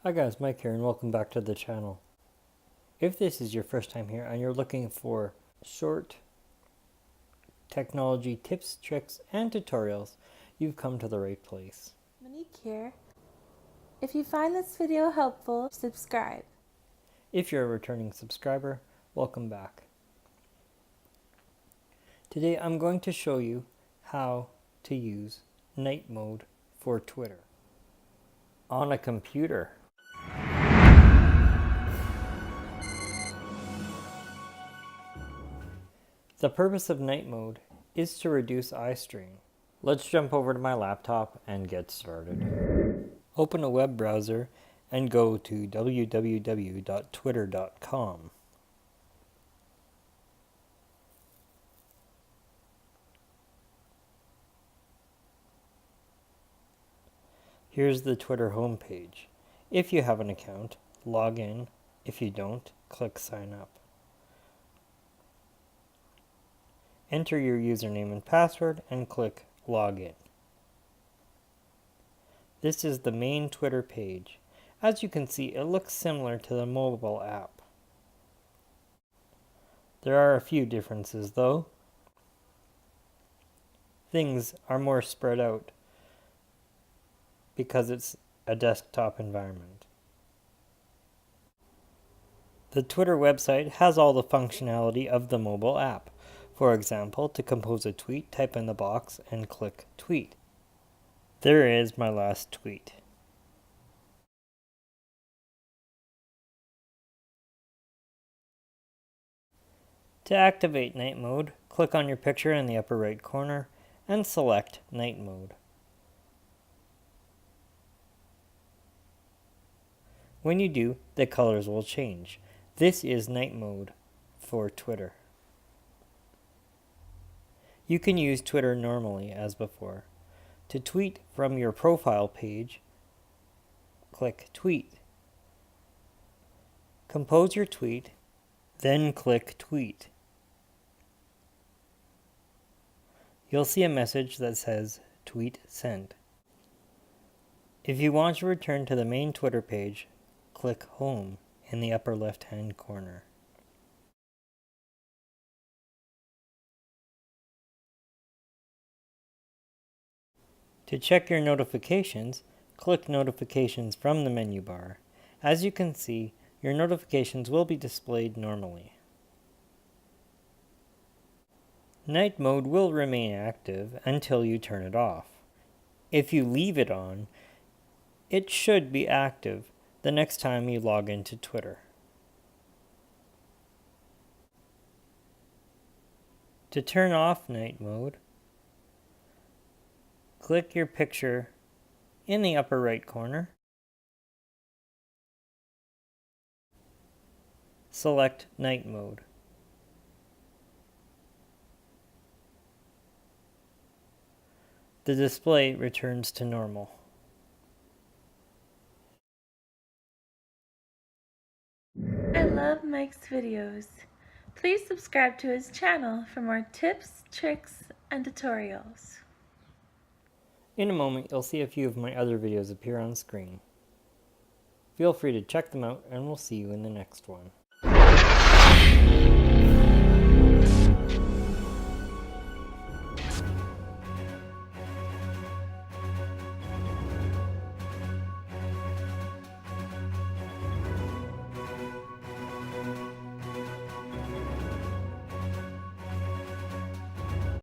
Hi guys, Mike here and welcome back to the channel. If this is your first time here and you're looking for short technology tips, tricks, and tutorials, you've come to the right place. Monique here. If you find this video helpful, subscribe. If you're a returning subscriber, welcome back. Today I'm going to show you how to use night mode for Twitter on a computer. The purpose of night mode is to reduce eye strain. Let's jump over to my laptop and get started. Open a web browser and go to www.twitter.com. Here's the Twitter homepage. If you have an account, log in. If you don't, click sign up. Enter your username and password and click login. This is the main Twitter page. As you can see, it looks similar to the mobile app. There are a few differences though. Things are more spread out because it's a desktop environment. The Twitter website has all the functionality of the mobile app. For example, to compose a tweet, type in the box and click tweet. There is my last tweet. To activate night mode, click on your picture in the upper right corner and select night mode. When you do, the colors will change. This is night mode for Twitter. You can use Twitter normally as before. To tweet from your profile page, click tweet. Compose your tweet, then click tweet. You'll see a message that says tweet sent. If you want to return to the main Twitter page, click home in the upper left-hand corner. To check your notifications, click Notifications from the menu bar. As you can see, your notifications will be displayed normally. Night mode will remain active until you turn it off. If you leave it on, it should be active the next time you log into Twitter. To turn off night mode, click your picture in the upper right corner. Select night mode. The display returns to normal. I love Mike's videos. Please subscribe to his channel for more tips, tricks, and tutorials. In a moment, you'll see a few of my other videos appear on screen. Feel free to check them out, and we'll see you in the next one.